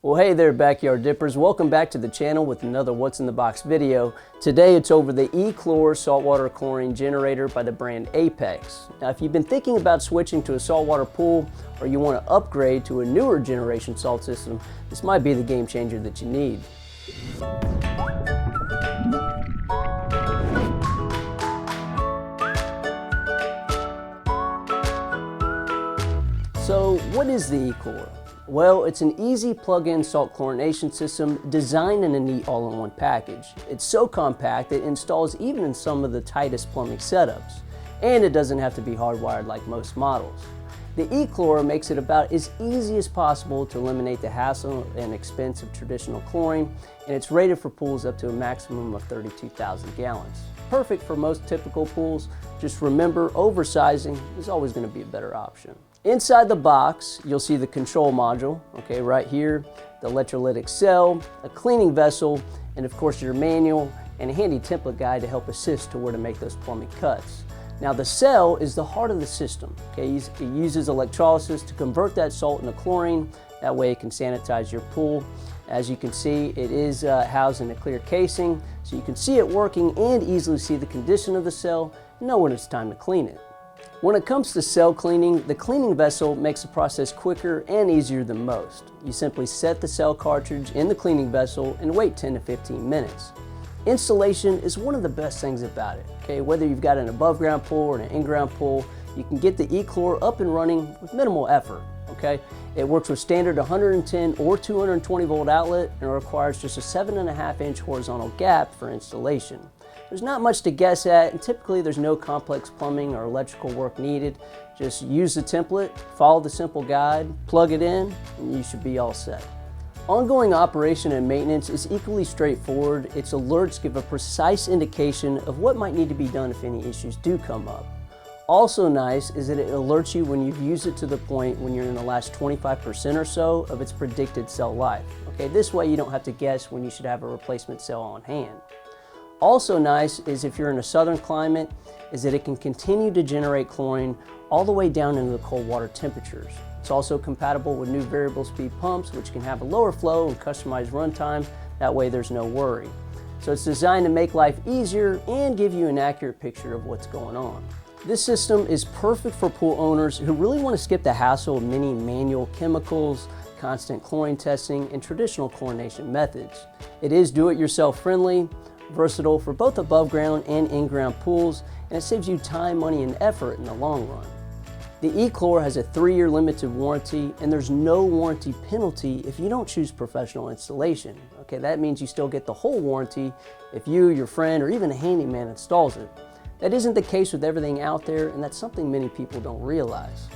Well, hey there, Backyard Dippers. Welcome back to the channel with another What's in the Box video. Today it's over the E-CHLOR Saltwater Chlorine Generator by the brand APX. Now, if you've been thinking about switching to a saltwater pool or you want to upgrade to a newer generation salt system, this might be the game changer that you need. So, what is the E-CHLOR? Well, it's an easy plug-in salt chlorination system designed in a neat all-in-one package. It's so compact it installs even in some of the tightest plumbing setups. And it doesn't have to be hardwired like most models. The E-CHLOR makes it about as easy as possible to eliminate the hassle and expense of traditional chlorine, and it's rated for pools up to a maximum of 32,000 gallons. Perfect for most typical pools. Just remember, oversizing is always going to be a better option. Inside the box, you'll see the control module, okay, right here, the electrolytic cell, a cleaning vessel, and of course your manual and a handy template guide to help assist to where to make those plumbing cuts. Now the cell is the heart of the system, okay? It uses electrolysis to convert that salt into chlorine. That way it can sanitize your pool. As you can see, it is housed in a clear casing, so you can see it working and easily see the condition of the cell and know when it's time to clean it. When it comes to cell cleaning, the cleaning vessel makes the process quicker and easier than most. You simply set the cell cartridge in the cleaning vessel and wait 10 to 15 minutes. Installation is one of the best things about it. Okay, whether you've got an above ground pool or an in-ground pool, you can get the E-CHLOR up and running with minimal effort. Okay, it works with standard 110 or 220 volt outlet and requires just a 7.5 inch horizontal gap for installation. There's not much to guess at, and typically there's no complex plumbing or electrical work needed. Just use the template, follow the simple guide, plug it in, and you should be all set. Ongoing operation and maintenance is equally straightforward. Its alerts give a precise indication of what might need to be done if any issues do come up. Also nice is that it alerts you when you've used it to the point when you're in the last 25% or so of its predicted cell life. Okay, this way you don't have to guess when you should have a replacement cell on hand. Also nice is if you're in a southern climate, is that it can continue to generate chlorine all the way down into the cold water temperatures. It's also compatible with new variable speed pumps, which can have a lower flow and customized runtime. That way there's no worry. So it's designed to make life easier and give you an accurate picture of what's going on. This system is perfect for pool owners who really want to skip the hassle of many manual chemicals, constant chlorine testing, and traditional chlorination methods. It is do-it-yourself friendly, versatile for both above ground and in-ground pools, and it saves you time, money, and effort in the long run. The E-CHLOR has a 3-year limited warranty, and there's no warranty penalty if you don't choose professional installation. Okay, that means you still get the whole warranty if you, your friend, or even a handyman installs it. That isn't the case with everything out there, and that's something many people don't realize.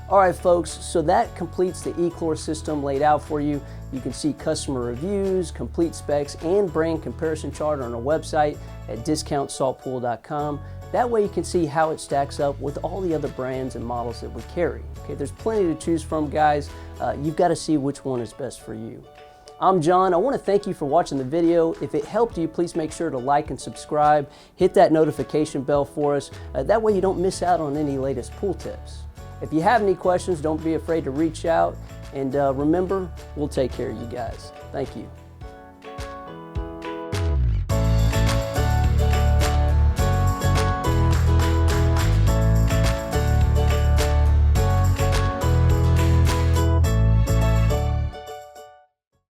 Alright folks, so that completes the E-CHLOR system laid out for you. You can see customer reviews, complete specs, and brand comparison chart on our website at discountsaltpool.com. That way you can see how it stacks up with all the other brands and models that we carry. Okay, there's plenty to choose from, guys. You've got to see which one is best for you. I'm John. I want to thank you for watching the video. If it helped you, please make sure to like and subscribe. Hit that notification bell for us. That way you don't miss out on any latest pool tips. If you have any questions, don't be afraid to reach out. And remember, we'll take care of you guys. Thank you.